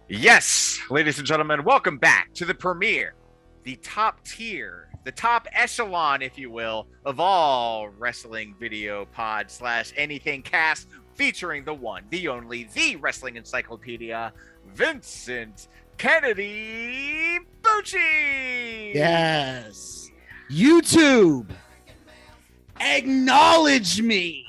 Yes, ladies and gentlemen, welcome back to the premiere, the top tier, the top echelon, if you will, of all wrestling video pod slash anything cast, featuring the one, the only, the wrestling encyclopedia, Vincent Kennedy Bucci. Yes. YouTube, acknowledge me.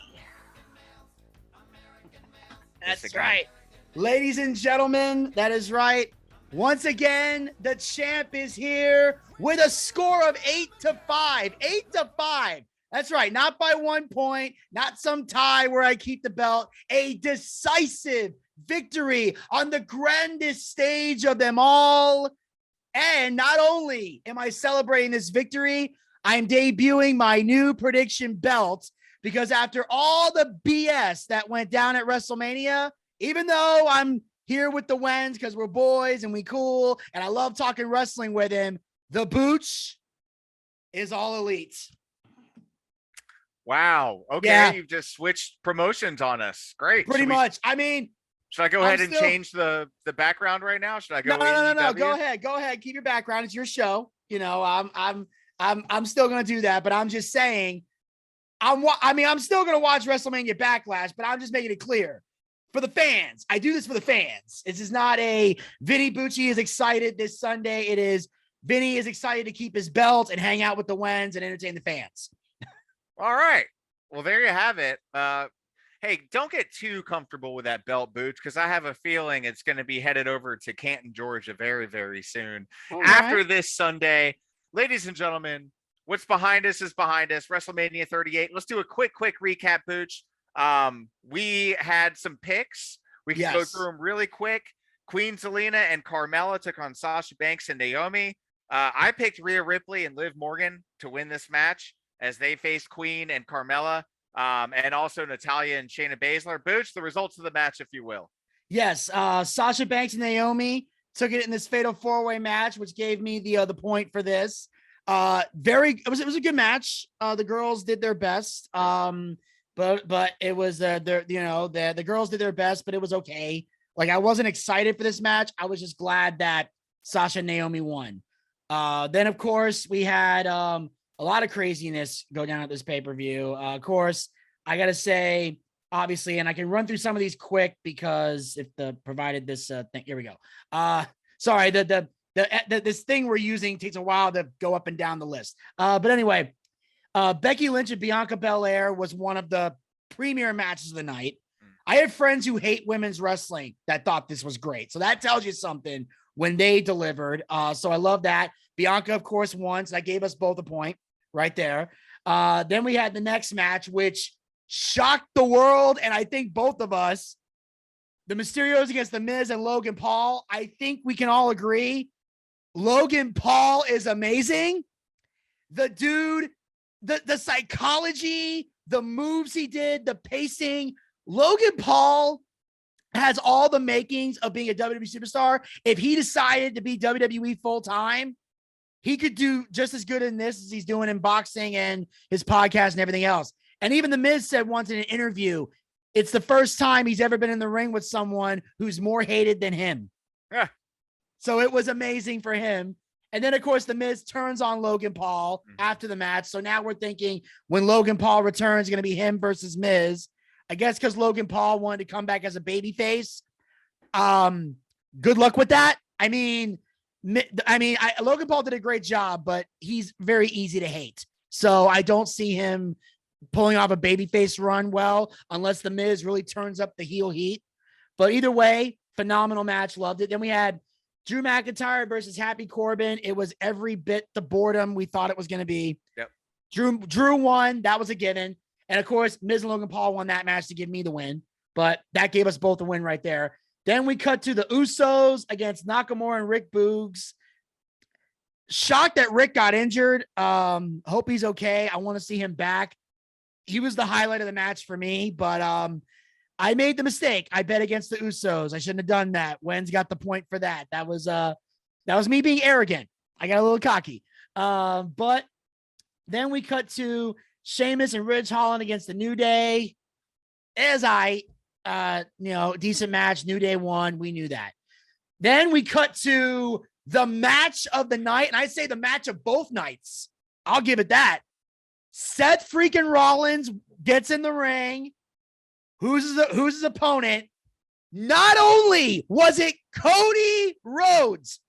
That's right. Ladies and gentlemen, that is right. Once again, the champ is here with a score of 8-5. 8-5. That's right. Not by 1 point, not some tie where I keep the belt. A decisive victory on the grandest stage of them all. And not only am I celebrating this victory, I'm debuting my new prediction belt because after all the BS that went down at WrestleMania, even though I'm here with the Wens because we're boys and we cool and I love talking wrestling with him, the Booch is all elite. Wow. Okay, Yeah. You've just switched promotions on us. Great. Pretty much. I mean, should I go ahead and change the background right now? Should I go? No. Go ahead. Keep your background. It's your show. You know, I'm still gonna do that, but I'm just saying, I'm still gonna watch WrestleMania Backlash, but I'm just making it clear for the fans. I do this for the fans. This is not a Vinny Bucci is excited this Sunday. It is Vinny is excited to keep his belt and hang out with the Wens and entertain the fans. All right. Well, there you have it. Hey, don't get too comfortable with that belt, Boots, because I have a feeling it's going to be headed over to Canton, Georgia very, very soon. After this Sunday, ladies and gentlemen, what's behind us is behind us. WrestleMania 38. Let's do a quick recap, Booch. We had some picks. We can go through them really quick. Queen Zelina and Carmella took on Sasha Banks and Naomi. I picked Rhea Ripley and Liv Morgan to win this match as they faced Queen and Carmella. And also Natalya and Shayna Baszler. Booch, the results of the match, if you will. Yes, Sasha Banks and Naomi took it in this fatal four-way match, which gave me the point for this. It was a good match. The girls did their best. But it was the girls did their best, but it was okay. Like I wasn't excited for this match. I was just glad that Sasha and Naomi won. Then of course we had a lot of craziness go down at this pay-per-view. Of course, I got to say, obviously, and I can run through some of these quick because if the provided this thing, here we go. Sorry, this thing we're using takes a while to go up and down the list. But anyway, Becky Lynch and Bianca Belair was one of the premier matches of the night. I had friends who hate women's wrestling that thought this was great. So that tells you something when they delivered. So I love that. Bianca, of course, won. So that gave us both a point right there. Then we had the next match, which shocked the world. And I think both of us, the Mysterios against the Miz and Logan Paul, I think we can all agree Logan Paul is amazing. The dude, the psychology, the moves he did, the pacing, Logan Paul has all the makings of being a WWE superstar. If he decided to be WWE full time, he could do just as good in this as he's doing in boxing and his podcast and everything else. And even The Miz said once in an interview, it's the first time he's ever been in the ring with someone who's more hated than him. Yeah. So it was amazing for him. And then, of course, The Miz turns on Logan Paul after the match. So now we're thinking when Logan Paul returns, it's going to be him versus Miz. I guess because Logan Paul wanted to come back as a babyface. Good luck with that. Logan Paul did a great job, but he's very easy to hate. So I don't see him pulling off a babyface run well, unless The Miz really turns up the heel heat. But either way, phenomenal match. Loved it. Then we had Drew McIntyre versus Happy Corbin. It was every bit the boredom we thought it was going to be. Yep. Drew won. That was a given. And of course, Miz and Logan Paul won that match to give me the win. But that gave us both a win right there. Then we cut to the Usos against Nakamura and Rick Boogs. Shocked that Rick got injured. Hope he's okay. I want to see him back. He was the highlight of the match for me, but I made the mistake. I bet against the Usos. I shouldn't have done that. Wen's got the point for that. That was me being arrogant. I got a little cocky. But then we cut to Sheamus and Ridge Holland against the New Day. Decent match. New Day won. We knew that. Then we cut to the match of the night, and I say the match of both nights. I'll give it that. Seth freaking Rollins gets in the ring. Who's his opponent? Not only was it Cody Rhodes,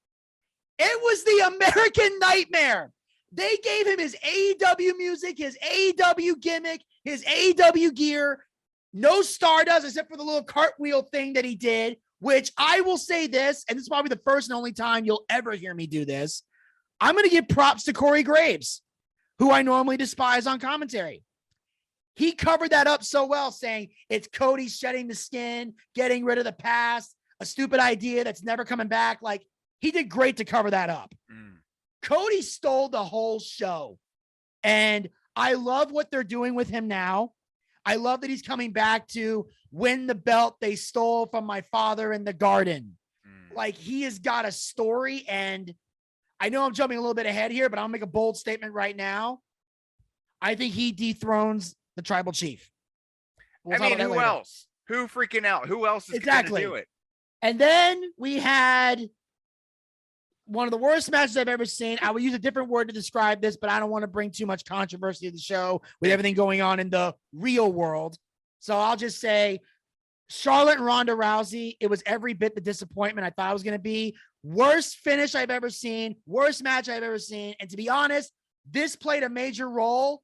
it was the American Nightmare. They gave him his AEW music, his AEW gimmick, his AEW gear. No Stardust except for the little cartwheel thing that he did, which I will say this, and this is probably the first and only time you'll ever hear me do this. I'm going to give props to Corey Graves, who I normally despise on commentary. He covered that up so well, saying it's Cody shedding the skin, getting rid of the past, a stupid idea that's never coming back. Like, he did great to cover that up. Cody stole the whole show. And I love what they're doing with him now. I love that he's coming back to win the belt they stole from my father in the garden. Like, he has got a story, and I know I'm jumping a little bit ahead here, but I'll make a bold statement right now. I think he dethrones the tribal chief. I mean, who else? Who freaking out? Who else is going to do it? And then we had one of the worst matches I've ever seen. I would use a different word to describe this, but I don't want to bring too much controversy to the show with everything going on in the real world. So I'll just say Charlotte and Ronda Rousey, it was every bit the disappointment I thought it was going to be. Worst finish I've ever seen, worst match I've ever seen. And to be honest, this played a major role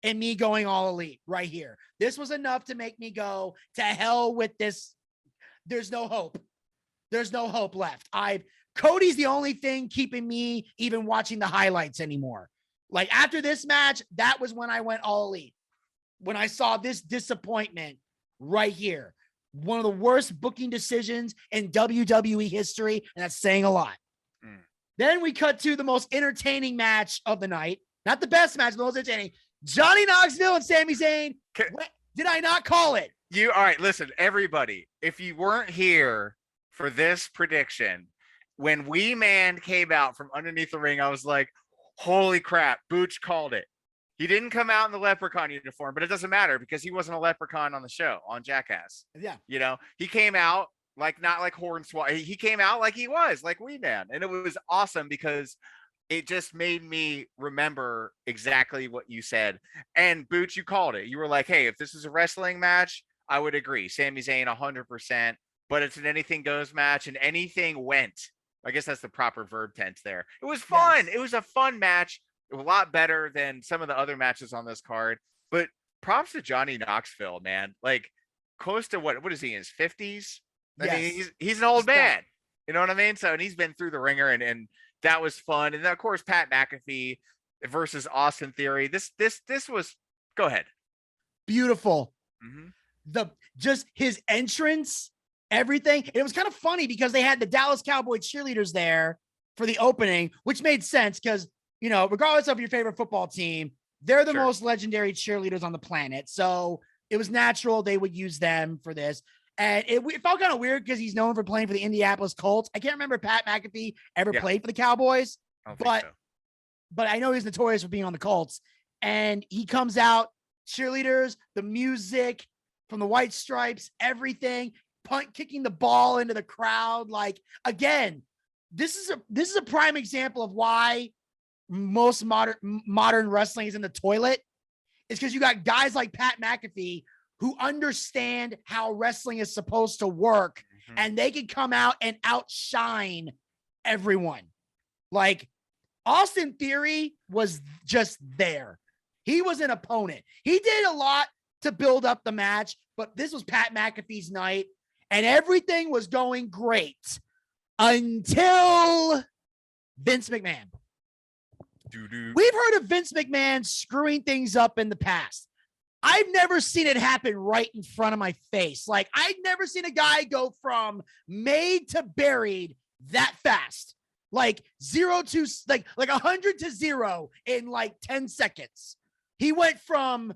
in me going all elite right here. This was enough to make me go to hell with this. There's no hope. There's no hope left. Cody's the only thing keeping me even watching the highlights anymore. Like, after this match, that was when I went all elite. When I saw this disappointment right here. One of the worst booking decisions in WWE history, and that's saying a lot. Then we cut to the most entertaining match of the night. Not the best match, but the most entertaining. Johnny Knoxville and Sami Zayn. Did I not call it? All right, listen, everybody. If you weren't here for this prediction, when Wee Man came out from underneath the ring, I was like, holy crap, Booch called it. He didn't come out in the leprechaun uniform, but it doesn't matter because he wasn't a leprechaun on the show, on Jackass. Yeah. You know, he came out not like Hornswoggle. He came out like he was, like Wee Man. And it was awesome because it just made me remember exactly what you said. And Booch, you called it. You were like, hey, if this is a wrestling match, I would agree. Sami Zayn 100%, but it's an anything goes match and anything went. I guess that's the proper verb tense there. It was fun. Yes. It was a fun match. A lot better than some of the other matches on this card. But props to Johnny Knoxville, man. Like, close to what is he in his 50s? I mean, he's an old man. You know what I mean? So, and he's been through the ringer, and that was fun. And then, of course, Pat McAfee versus Austin Theory. This was, go ahead. Beautiful. Just his entrance, everything. And it was kind of funny because they had the Dallas Cowboy cheerleaders there for the opening, which made sense because, you know, regardless of your favorite football team, they're the most legendary cheerleaders on the planet. So it was natural they would use them for this. And it felt kind of weird because he's known for playing for the Indianapolis Colts. I can't remember if Pat McAfee ever played for the Cowboys, but I know he's notorious for being on the Colts. And he comes out, cheerleaders, the music from the White Stripes, everything, kicking the ball into the crowd. Like, again, this is a prime example of why most modern wrestling is in the toilet. It's because you got guys like Pat McAfee who understand how wrestling is supposed to work, and they can come out and outshine everyone. Like, Austin Theory was just there. He was an opponent. He did a lot to build up the match, but this was Pat McAfee's night, and everything was going great until Vince McMahon. We've heard of Vince McMahon screwing things up in the past. I've never seen it happen right in front of my face. Like, I've never seen a guy go from made to buried that fast. Like 100 to 0 in like 10 seconds. He went from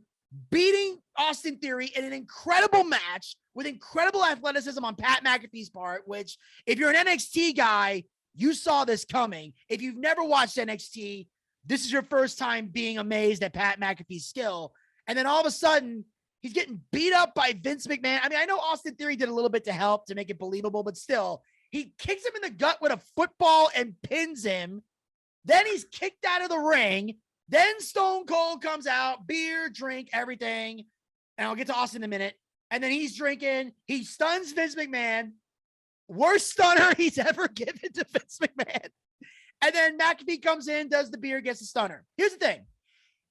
beating Austin Theory in an incredible match with incredible athleticism on Pat McAfee's part, which, if you're an NXT guy, you saw this coming. If you've never watched NXT, this is your first time being amazed at Pat McAfee's skill. And then all of a sudden, he's getting beat up by Vince McMahon. I mean, I know Austin Theory did a little bit to help to make it believable, but still, He kicks him in the gut with a football and pins him. Then he's kicked out of the ring. Then Stone Cold comes out, beer, drink, everything. And I'll get to Austin in a minute. And then he's drinking. He stuns Vince McMahon. Worst stunner he's ever given to Vince McMahon. And then McAfee comes in, does the beer, gets the stunner. Here's the thing.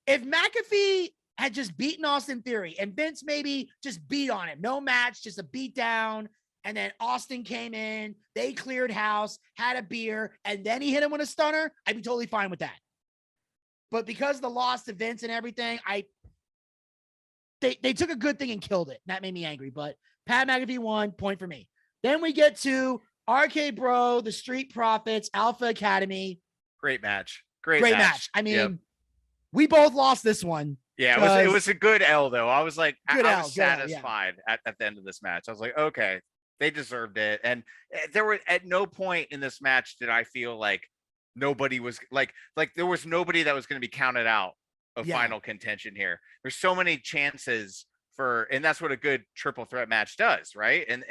If McAfee had just beaten Austin Theory and Vince maybe just beat on him, no match, just a beat down, and then Austin came in, they cleared house, had a beer, and then he hit him with a stunner, I'd be totally fine with that. But because of the loss to Vince and everything, they took a good thing and killed it. That made me angry. But Pat McAfee won, point for me. Then we get to RK Bro, the Street Profits, Alpha Academy. Great match. Great match. I mean, we both lost this one. Yeah, it was a good L though. I was like, I was satisfied yeah. at the end of this match. I was like, okay, they deserved it. And there were at no point in this match did I feel like nobody was like there was nobody that was going to be counted out of final contention here. There's so many chances and that's what a good triple threat match does, right? And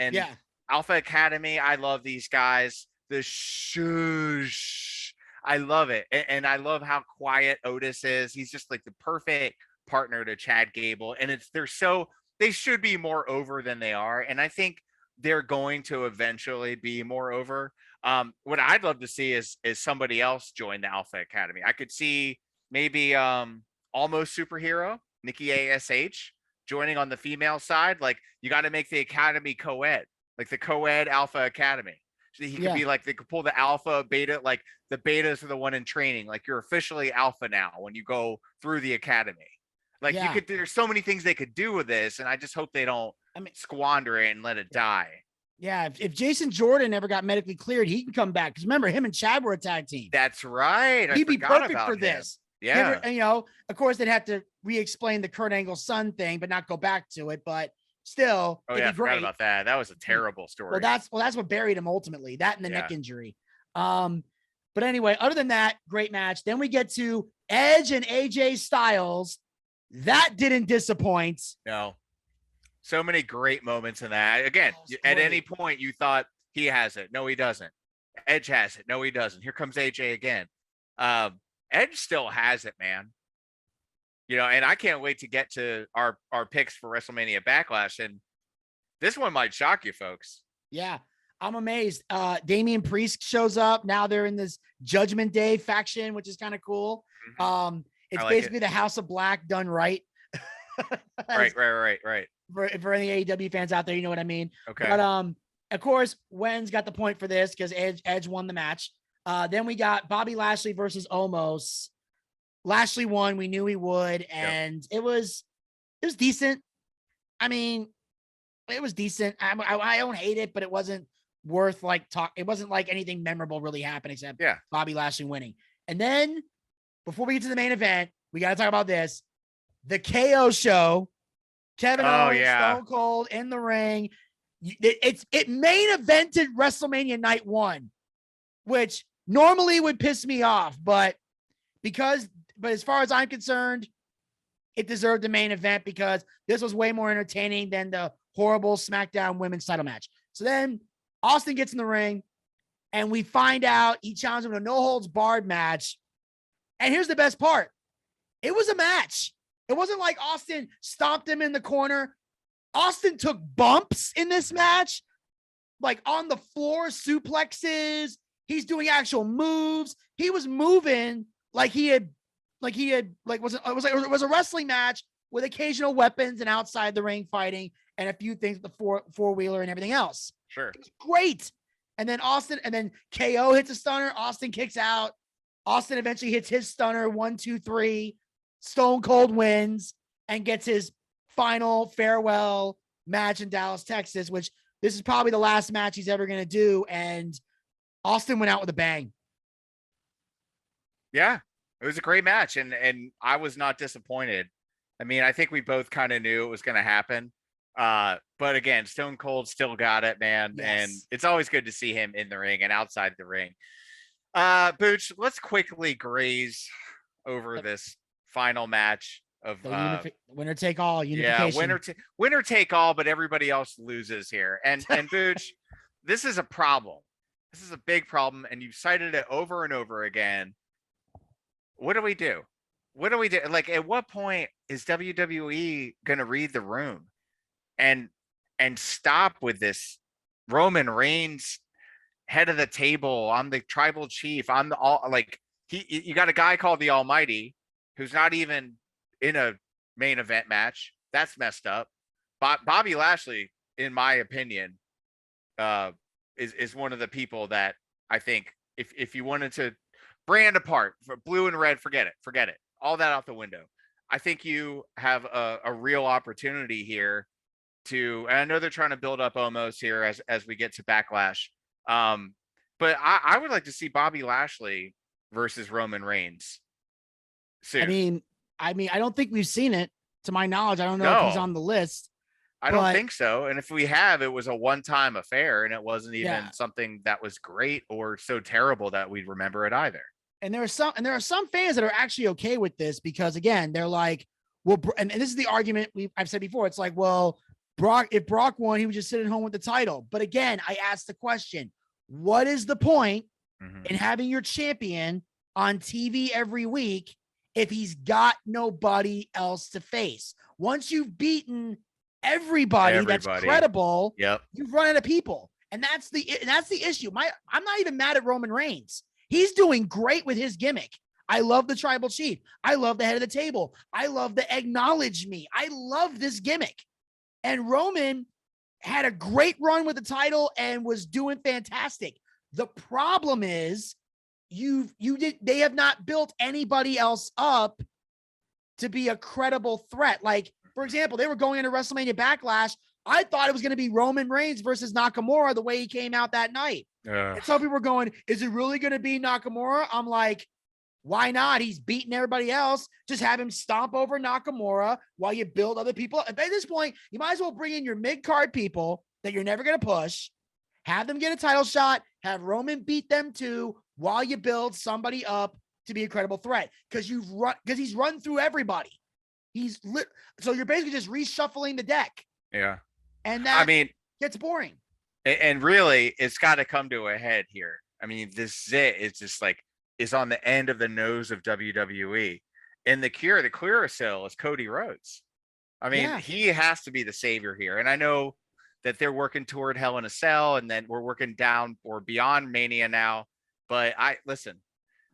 Alpha Academy, I love these guys. The shush, I love it. And I love how quiet Otis is. He's just like the perfect partner to Chad Gable. And they should be more over than they are. And I think they're going to eventually be more over. What I'd love to see is somebody else join the Alpha Academy. I could see maybe Almost Superhero, Nikki ASH, joining on the female side. Like, you got to make the Academy co-ed. Like the co-ed Alpha Academy. So he could be like, they could pull the alpha, beta, like the betas are the one in training. Like, you're officially alpha now when you go through the academy. Like there's so many things they could do with this. And I just hope they don't squander it and let it die. Yeah. If Jason Jordan ever got medically cleared, he can come back. Because remember, him and Chad were a tag team. That's right. He'd be perfect for this. Yeah. And, of course, they'd have to re-explain the Kurt Angle son thing, but not go back to it. But still, I forgot about that. That was a terrible story. Well, that's what buried him ultimately. That and the neck injury. But anyway, other than that, great match. Then we get to Edge and AJ Styles. That didn't disappoint. No. So many great moments in that. Again, at any point you thought he has it. No, he doesn't. Edge has it. No, he doesn't. Here comes AJ again. Edge still has it, man. And I can't wait to get to our picks for WrestleMania Backlash. And this one might shock you folks. Yeah, I'm amazed. Damian Priest shows up. Now they're in this Judgment Day faction, which is kind of cool. Mm-hmm. It's basically the House of Black done right. Right. For any AEW fans out there, you know what I mean? Okay. But of course, Wen's got the point for this because Edge won the match. Then we got Bobby Lashley versus Omos. Lashley won. We knew he would, and it was decent. I mean, it was decent. I don't hate it, but it wasn't worth talk. It wasn't like anything memorable really happened except Bobby Lashley winning. And then before we get to the main event, we got to talk about this: the KO show. Kevin Owens, Stone Cold in the ring. It main evented WrestleMania Night 1, which normally would piss me off, but as far as I'm concerned, it deserved the main event because this was way more entertaining than the horrible SmackDown women's title match. So then Austin gets in the ring and we find out he challenged him to a no holds barred match. And here's the best part. It was a match. It wasn't like Austin stomped him in the corner. Austin took bumps in this match, like on the floor, suplexes. He's doing actual moves. He was moving it was a wrestling match with occasional weapons and outside the ring fighting and a few things with the four-wheeler and everything else. Sure. It was great. And then KO hits a stunner. Austin kicks out. Austin eventually hits his stunner. 1, 2, 3. Stone Cold wins and gets his final farewell match in Dallas, Texas, which this is probably the last match he's ever going to do. And Austin went out with a bang. Yeah, it was a great match. And I was not disappointed. I mean, I think we both kind of knew it was going to happen. But again, Stone Cold still got it, man. Yes. And it's always good to see him in the ring and outside the ring. Booch, let's quickly graze over this final match of winner take all unification. Yeah, winner take all, but everybody else loses here. And Booch, this is a problem This is a big problem, and you've cited it over and over again. What do we do? What do we do? Like, at what point is WWE gonna read the room and stop with this Roman Reigns head of the table? I'm the tribal chief. I'm the all like you got a guy called the Almighty who's not even in a main event match. That's messed up. Bobby Lashley, in my opinion, is one of the people that I think if you wanted to brand apart for blue and red, forget it, all that out the window. I think you have a real opportunity here to, and I know they're trying to build up Omos here as we get to Backlash. But I would like to see Bobby Lashley versus Roman Reigns soon. I mean, I don't think we've seen it to my knowledge. I don't know if he's on the list. I don't think so. And if we have, it was a one-time affair, and it wasn't even something that was great or so terrible that we'd remember it either. And there are some fans that are actually okay with this because, again, they're like, well, and this is the argument I've said before. It's like, well, if Brock won, he would just sit at home with the title. But again, I asked the question, what is the point in having your champion on TV every week if he's got nobody else to face? Once you've beaten everybody that's credible, you've run out of people. And that's the issue. I'm not even mad at Roman Reigns. He's doing great with his gimmick. I love the tribal chief. I love the head of the table. I love the acknowledge me. I love this gimmick. And Roman had a great run with the title and was doing fantastic. The problem is they have not built anybody else up to be a credible threat. Like, for example, they were going into WrestleMania Backlash. I thought it was going to be Roman Reigns versus Nakamura the way he came out that night. And some people were going, is it really going to be Nakamura? I'm like, why not? He's beating everybody else. Just have him stomp over Nakamura while you build other people. And at this point, you might as well bring in your mid-card people that you're never going to push, have them get a title shot, have Roman beat them too while you build somebody up to be a credible threat. Because he's run through everybody. So you're basically just reshuffling the deck. Yeah. And that gets boring. And really, it's got to come to a head here. I mean, this zit is just like, is on the end of the nose of WWE. And the clearasil is Cody Rhodes. I mean, he has to be the savior here. And I know that they're working toward Hell in a Cell, and then we're working down or beyond Mania now. But listen,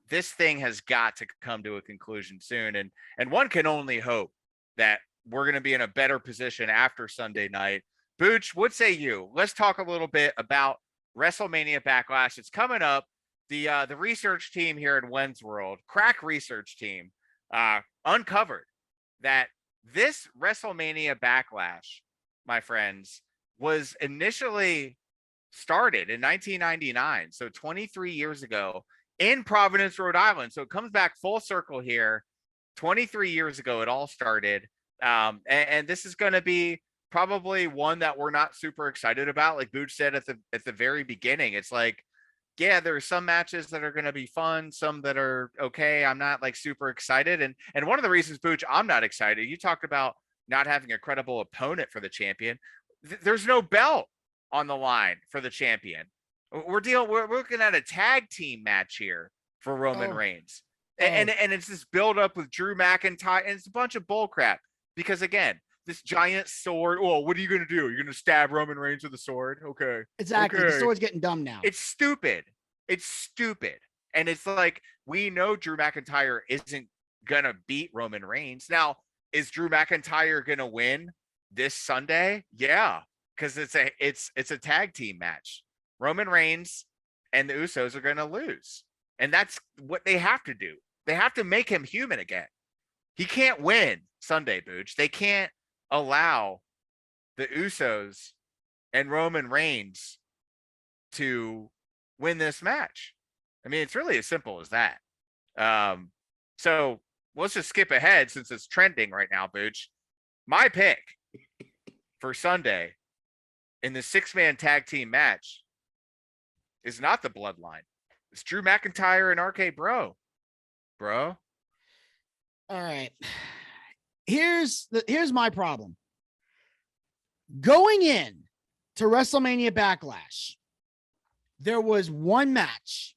this thing has got to come to a conclusion soon. And one can only hope that we're going to be in a better position after Sunday night. Booch, what say you? Let's talk a little bit about WrestleMania Backlash. It's coming up. The research team here in Wens World, crack research team, uncovered that this WrestleMania Backlash, my friends, was initially started in 1999, so 23 years ago in Providence, Rhode Island. So it comes back full circle here. 23 years ago, it all started. And this is going to be probably one that we're not super excited about. Like Booch said at the very beginning, it's like, yeah, there are some matches that are going to be fun, some that are okay. I'm not like super excited. And one of the reasons, Booch, I'm not excited, you talked about not having a credible opponent for the champion. There's no belt on the line for the champion. We're looking at a tag team match here for Roman Reigns. And it's this build up with Drew McIntyre, and it's a bunch of bull crap. Because again, this giant sword. Oh, what are you gonna do? You're gonna stab Roman Reigns with a sword? Okay. Exactly. Okay. The sword's getting dumb now. It's stupid. And it's like, we know Drew McIntyre isn't gonna beat Roman Reigns. Now, is Drew McIntyre gonna win this Sunday? Yeah, because it's a tag team match. Roman Reigns and the Usos are gonna lose. And that's what they have to do. They have to make him human again. He can't win Sunday, Booch. They can't allow the Usos and Roman Reigns to win this match. I mean, it's really as simple as that. So let's just skip ahead since it's trending right now, Booch. My pick for Sunday in the 6-man tag team match is not the Bloodline. It's Drew McIntyre and RK Bro. All right. Here's my problem. Going in to WrestleMania Backlash, there was one match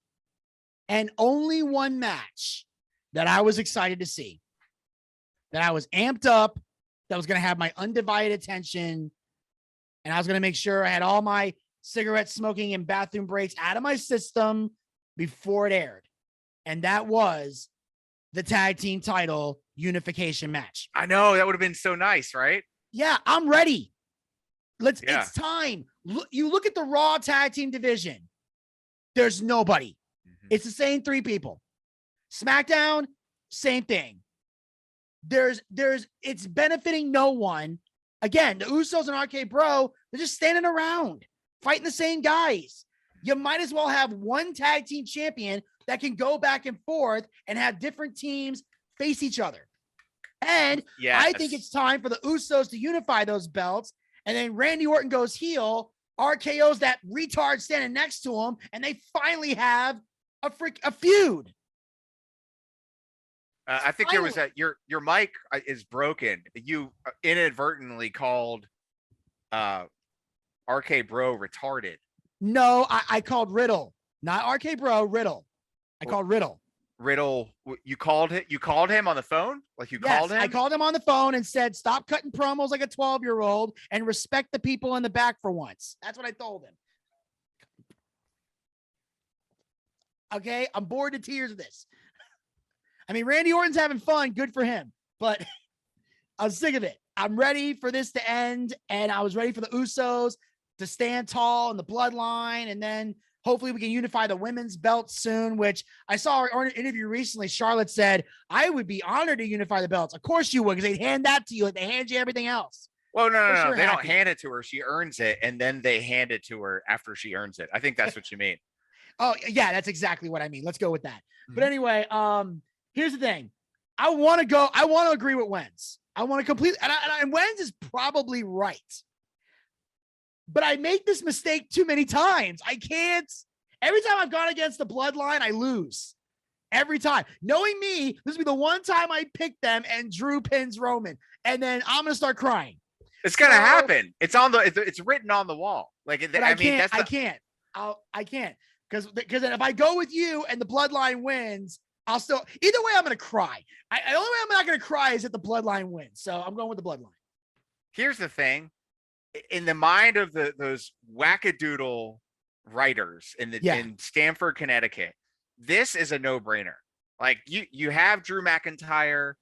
and only one match that I was excited to see, that I was amped up, that was going to have my undivided attention, and I was going to make sure I had all my cigarette smoking and bathroom breaks out of my system before it aired. And that was the tag team title unification match. I know, that would have been so nice, right? Yeah, I'm ready. It's time. You look at the Raw tag team division. There's nobody. It's the same three people. SmackDown, same thing. It's benefiting no one. Again, the Usos and RK Bro, they're just standing around fighting the same guys. You might as well have one tag team champion that can go back and forth and have different teams face each other. And I think it's time for the Usos to unify those belts. And then Randy Orton goes heel, RKO's that retard standing next to him, and they finally have a feud. I think there was your mic is broken. You inadvertently called RK Bro retarded. No, I called Riddle, not RK Bro, Riddle. I called Riddle. Riddle, you called him on the phone? Like you called him? I called him on the phone and said, stop cutting promos like a 12-year-old and respect the people in the back for once. That's what I told him. Okay, I'm bored to tears of this. I mean, Randy Orton's having fun. Good for him. But I'm sick of it. I'm ready for this to end. And I was ready for the Usos to stand tall in the bloodline. And then hopefully we can unify the women's belt soon, which I saw an interview recently. Charlotte said, I would be honored to unify the belts. Of course you would, because they'd hand that to you like they hand you everything else. Well, no. They don't hand it to her. She earns it. And then they hand it to her after she earns it. I think that's what you mean. Oh, yeah, that's exactly what I mean. Let's go with that. But anyway, here's the thing. I want to agree with Wenz. I want to completely, and Wenz is probably right. But I make this mistake too many times. I can't. Every time I've gone against the bloodline, I lose. Every time. Knowing me, this will be the one time I pick them and Drew pins Roman. And then I'm going to start crying. It's going to happen. It's written on the wall. Like, I can't. Because if I go with you and the bloodline wins, I'll still, either way, I'm going to cry. The only way I'm not going to cry is if the bloodline wins. So I'm going with the bloodline. Here's the thing. In the mind of those wackadoodle writers in Stamford, Connecticut, this is a no-brainer. Like you have Drew McIntyre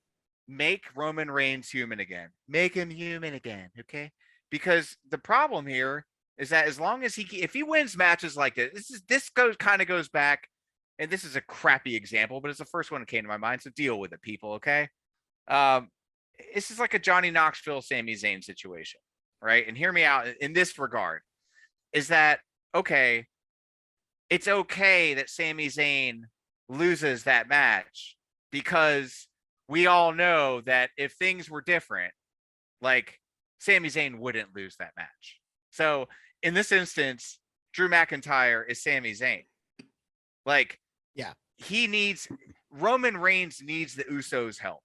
make Roman Reigns human again. Make him human again, okay? Because the problem here is that as long as if he wins matches like this goes back, and this is a crappy example, but it's the first one that came to my mind. So deal with it, people, okay? This is like a Johnny Knoxville, Sami Zayn situation, right? And hear me out in this regard, is that, okay, it's okay that Sami Zayn loses that match because we all know that if things were different, like Sami Zayn wouldn't lose that match. So in this instance, Drew McIntyre is Sami Zayn. Like, yeah, Roman Reigns needs the Usos' help.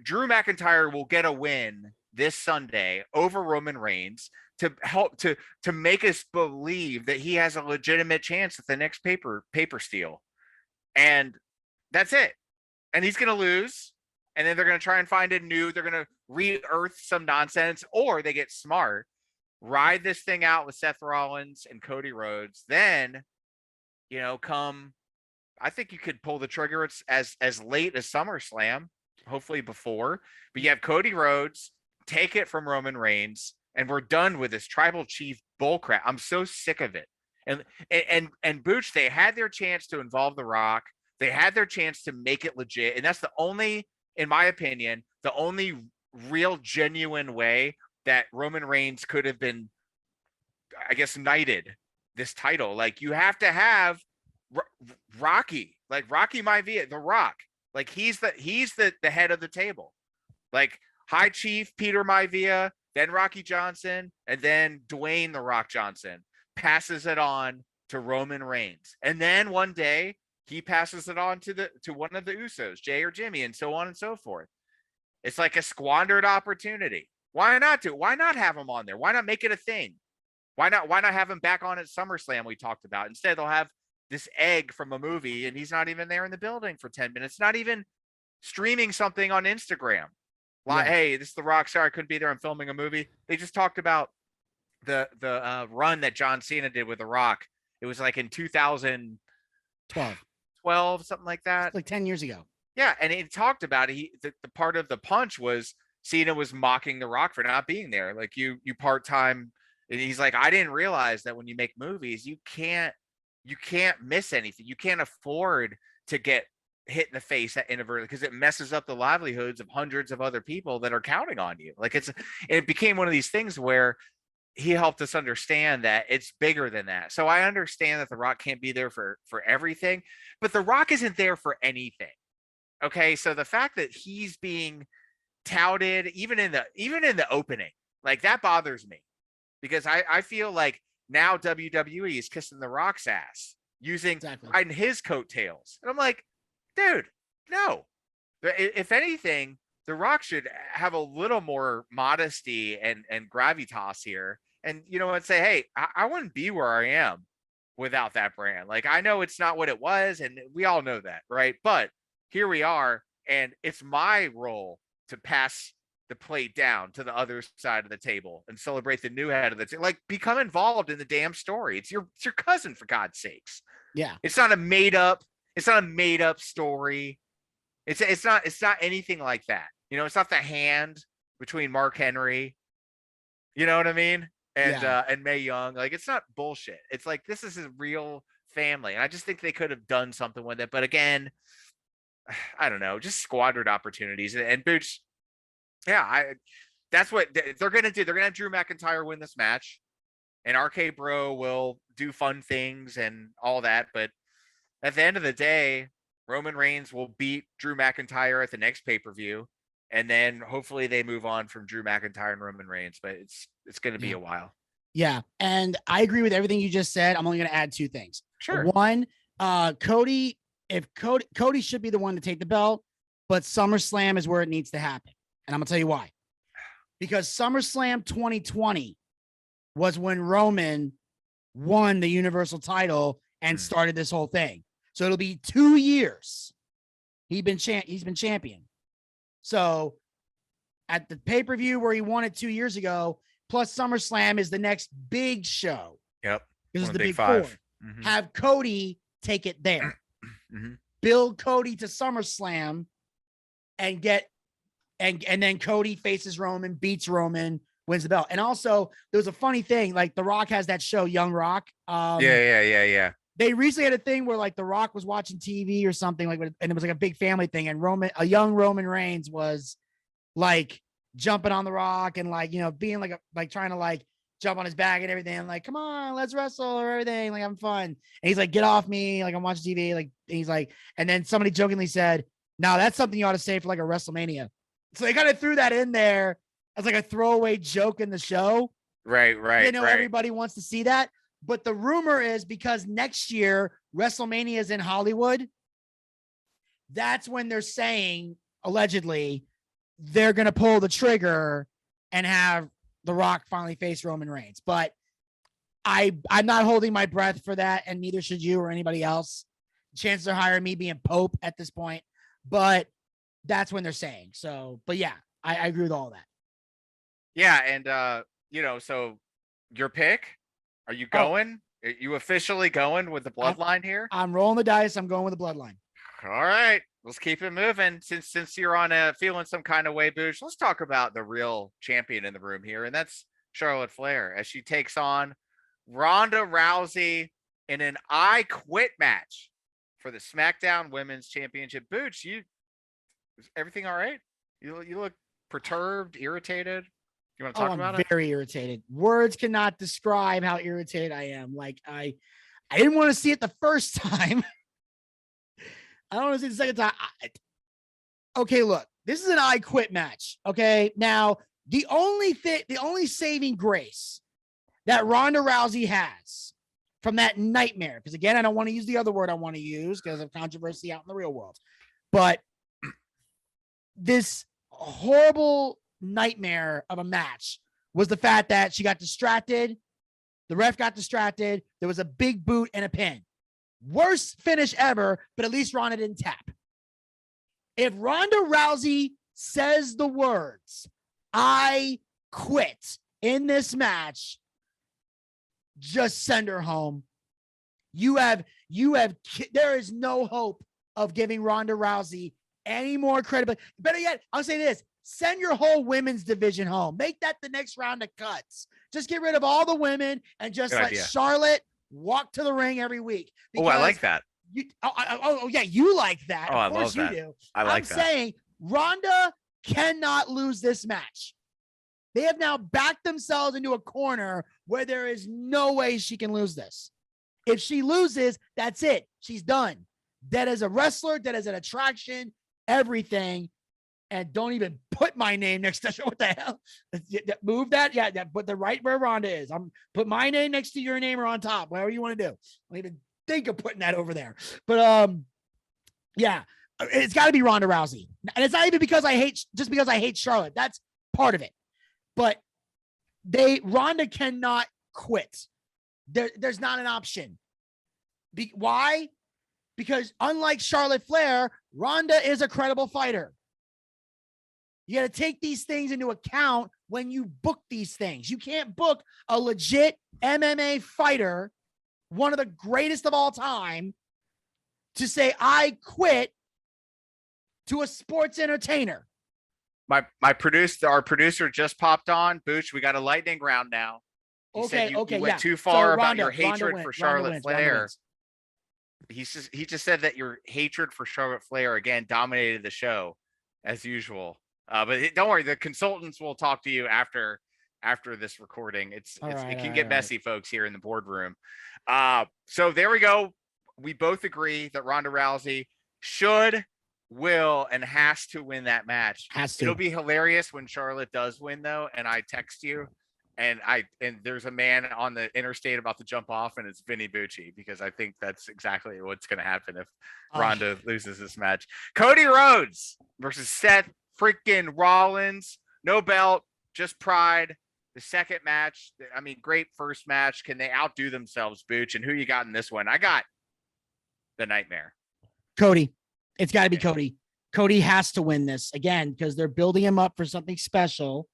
Drew McIntyre will get a win this Sunday over Roman Reigns to help to make us believe that he has a legitimate chance at the next paper steal. And that's it. And he's going to lose. And then they're going to try and find they're going to re-earth some nonsense, or they get smart, ride this thing out with Seth Rollins and Cody Rhodes. Then, I think you could pull the trigger as late as SummerSlam, hopefully before. But you have Cody Rhodes take it from Roman Reigns, and we're done with this tribal chief bullcrap. I'm so sick of it. And Booch, they had their chance to involve The Rock. They had their chance to make it legit, and that's the only, in my opinion, the only real genuine way that Roman Reigns could have been, I guess, knighted this title. Like, you have to have Rocky, like Rocky Maivia, The Rock, like he's the head of the table, like High Chief Peter Maivia, then Rocky Johnson, and then Dwayne The Rock Johnson passes it on to Roman Reigns, and then one day he passes it on to one of the Usos, Jay or Jimmy, and so on and so forth. It's like a squandered opportunity. Why not have him on there? Why not make it a thing? Why not have him back on at SummerSlam? We talked about. Instead, they'll have this egg from a movie, and he's not even there in the building for 10 minutes. Not even streaming something on Instagram. Like, hey, this is The Rock. Sorry, I couldn't be there. I'm filming a movie. They just talked about the run that John Cena did with The Rock. It was like in 2012, something like that. It's like 10 years ago. Yeah, and he talked about it. The part of the punch was Cena was mocking The Rock for not being there. Like you part-time. And he's like, I didn't realize that when you make movies, you can't miss anything. You can't afford to get hit in the face inadvertently because it messes up the livelihoods of hundreds of other people that are counting on you. Like it became one of these things where he helped us understand that it's bigger than that. So I understand that The Rock can't be there for everything, but The Rock isn't there for anything. Okay, so the fact that he's being touted even in the opening, like that bothers me. Because I feel like now WWE is kissing The Rock's ass using riding his coattails. And I'm like, dude, no. If anything, The Rock should have a little more modesty and gravitas here. And, you know, and say, hey, I wouldn't be where I am without that brand. Like, I know it's not what it was, and we all know that, right? But here we are, and it's my role to pass the plate down to the other side of the table and celebrate the new head of the table. Like, become involved in the damn story. It's your cousin, for God's sakes. Yeah. It's not a made up story. It's not anything like that. You know, it's not the hand between Mark Henry. You know what I mean? And Mae Young. Like, it's not bullshit. It's like, this is a real family. And I just think they could have done something with it. But again, I don't know, just squandered opportunities. And Boots, yeah, that's what they're gonna do. They're gonna have Drew McIntyre win this match, and RK Bro will do fun things and all that. But at the end of the day, Roman Reigns will beat Drew McIntyre at the next pay-per-view, and then hopefully they move on from Drew McIntyre and Roman Reigns. But it's gonna be a while. Yeah, and I agree with everything you just said. I'm only gonna add two things. Sure. One, Cody. If Cody should be the one to take the belt, but SummerSlam is where it needs to happen. And I'm going to tell you why. Because SummerSlam 2020 was when Roman won the Universal title and started this whole thing. So it'll be 2 years. He's been champion. So at the pay-per-view where he won it 2 years ago, plus SummerSlam is the next big show. Yep. This is the big four. Mm-hmm. Have Cody take it there. Mm-hmm. Build Cody to SummerSlam and then Cody faces Roman, beats Roman, wins the belt. And also, there was a funny thing, like The Rock has that show, Young Rock. Yeah. They recently had a thing where like The Rock was watching TV or something, like, and it was like a big family thing. And a young Roman Reigns was like jumping on The Rock and like, you know, being like trying to like jump on his back and everything. I'm like, come on, let's wrestle or everything. Like, I'm fun. And he's like, get off me. Like, I'm watching TV. Like, he's like, and then somebody jokingly said, no, that's something you ought to say for like a WrestleMania. So they kind of threw that in there as like a throwaway joke in the show. Right. They know everybody wants to see that. But the rumor is because next year WrestleMania is in Hollywood, that's when they're saying, allegedly, they're going to pull the trigger and have The Rock finally face Roman Reigns. But I'm not holding my breath for that, and neither should you or anybody else. Chances are higher me being Pope at this point, but that's when they're saying. So, but yeah, I agree with all that. Yeah, and you know, so your pick, are you going? Are you officially going with the bloodline here? I'm rolling the dice. I'm going with the bloodline. All right, let's keep it moving. Since you're on feeling some kind of way, Boosh, let's talk about the real champion in the room here, and that's Charlotte Flair as she takes on Ronda Rousey in an I Quit match for the SmackDown Women's Championship. Booch, is everything all right? You look perturbed, irritated. You want to talk about it? I'm very irritated. Words cannot describe how irritated I am. Like, I didn't want to see it the first time. I don't want to see it the second time. Okay, look, this is an I Quit match. Okay, now the only saving grace that Ronda Rousey has from that nightmare, because again, I don't want to use the other word I want to use because of controversy out in the real world, but this horrible nightmare of a match was the fact that she got distracted The ref got distracted. There was a big boot and a pin. Worst finish ever, but at least Ronda didn't tap. If Ronda Rousey says the words, I quit in this match, just send her home. There is no hope of giving Ronda Rousey any more credibility. Better yet, I'll say this: send your whole women's division home. Make that the next round of cuts. Just get rid of all the women and just let Charlotte walk to the ring every week. Oh, I like that. Yeah, you like that. Oh, of course I love you that. do. I like that. I'm saying Ronda cannot lose this match. They have now backed themselves into a corner where there is no way she can lose this. If she loses, that's it. She's done. Dead as a wrestler, dead as an attraction, everything. And don't even put my name next to what the hell. Move that. Yeah, put the right where Ronda is. Put my name next to your name or on top, whatever you want to do. Don't even think of putting that over there. But yeah, it's got to be Ronda Rousey. And it's not even because I hate Charlotte. That's part of it. But Ronda cannot quit. There's not an option. Why? Because unlike Charlotte Flair, Ronda is a credible fighter. You got to take these things into account when you book these things. You can't book a legit MMA fighter, one of the greatest of all time, to say, I quit to a sports entertainer. Our producer just popped on. Booch, we got a lightning round now. He said you went too far about your hatred for Charlotte Flair. He just said that your hatred for Charlotte Flair again dominated the show as usual. But don't worry, the consultants will talk to you after this recording. It can get messy, folks, here in the boardroom. So there we go. We both agree that Ronda Rousey should, will, and has to win that match. It'll be hilarious when Charlotte does win, though, and I text you, and there's a man on the interstate about to jump off, and it's Vinny Bucci, because I think that's exactly what's going to happen if Ronda loses this match. Cody Rhodes versus Seth freaking Rollins. No belt, just pride. The second match, I mean, great first match. Can they outdo themselves, Booch? And who you got in this one? I got the Nightmare. Cody. It's got to be Cody. Cody has to win this again because they're building him up for something special.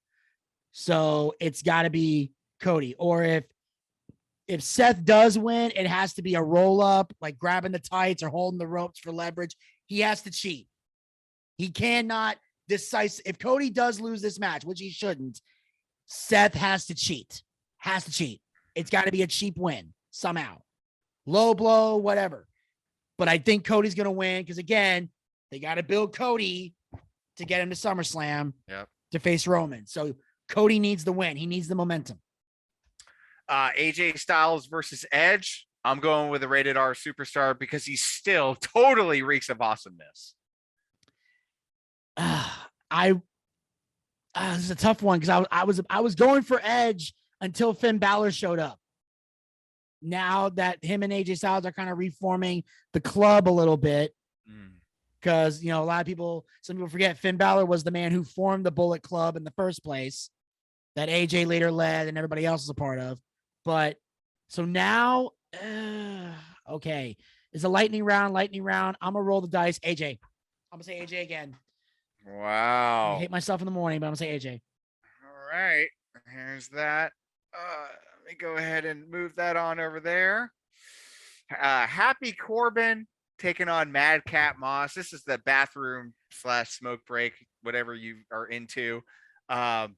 So it's got to be Cody. Or if Seth does win, it has to be a roll up, like grabbing the tights or holding the ropes for leverage. He has to cheat. He cannot decisive. If Cody does lose this match, which he shouldn't, Seth has to cheat. It's got to be a cheap win somehow. Low blow, whatever. But I think Cody's going to win because, again, they got to build Cody to get him to SummerSlam to face Roman. So Cody needs the win. He needs the momentum. AJ Styles versus Edge. I'm going with a rated R superstar because he still totally reeks of awesomeness. This is a tough one because I was going for Edge until Finn Balor showed up. Now that him and AJ Styles are kind of reforming the club a little bit, because a lot of people, some people forget Finn Balor was the man who formed the Bullet Club in the first place, that AJ later led and everybody else is a part of. But so now, okay, it's a lightning round. I'm gonna roll the dice. AJ, I'm gonna say AJ again. Wow. I hate myself in the morning, but I'm gonna say AJ. All right, here's that. Let me go ahead and move that on over there. Happy Corbin taking on Madcap Moss. This is the bathroom / smoke break, whatever you are into. I'm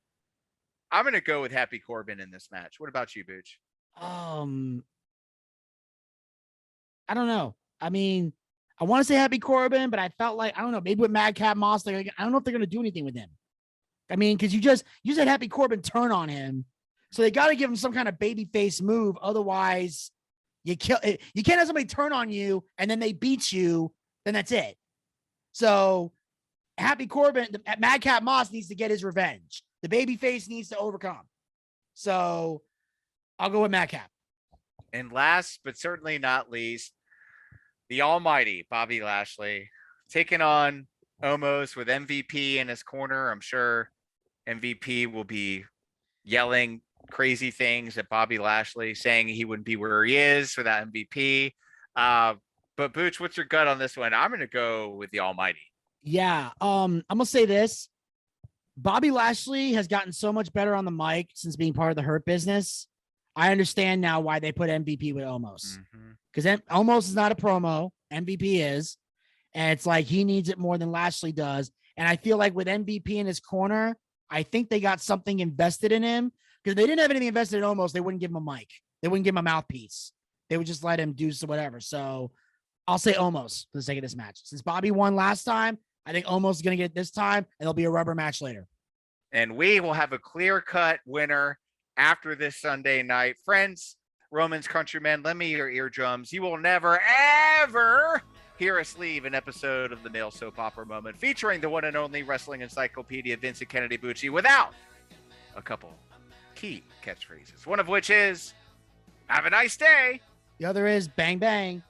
going to go with Happy Corbin in this match. What about you, Booch? I don't know. I mean, I want to say Happy Corbin, but I felt like, I don't know, maybe with Madcap Moss, I don't know if they're going to do anything with him. I mean, because you said Happy Corbin turn on him. So they got to give him some kind of babyface move. Otherwise, you can't have somebody turn on you and then they beat you. Then that's it. So Happy Corbin, Madcap Moss needs to get his revenge. The babyface needs to overcome. So I'll go with Madcap. And last, but certainly not least, the almighty Bobby Lashley taking on Omos with MVP in his corner. I'm sure MVP will be yelling crazy things at Bobby Lashley, saying he wouldn't be where he is for that MVP. But Booch, what's your gut on this one? I'm going to go with the Almighty. Yeah. I'm gonna say this. Bobby Lashley has gotten so much better on the mic since being part of the Hurt Business. I understand now why they put MVP with Omos, because Omos is not a promo. MVP is, and it's like he needs it more than Lashley does. And I feel like with MVP in his corner, I think they got something invested in him, because they didn't have anything invested in Omos. They wouldn't give him a mic. They wouldn't give him a mouthpiece. They would just let him do so whatever. So I'll say Omos for the sake of this match. Since Bobby won last time, I think Omos is going to get it this time, and there'll be a rubber match later. And we will have a clear-cut winner after this Sunday night. Friends, Roman's countrymen, lend me your eardrums. You will never, ever hear us leave an episode of the Male Soap Opera Moment featuring the one and only wrestling encyclopedia Vincent Kennedy Bucci without a couple key catchphrases. One of which is, have a nice day. The other is bang, bang.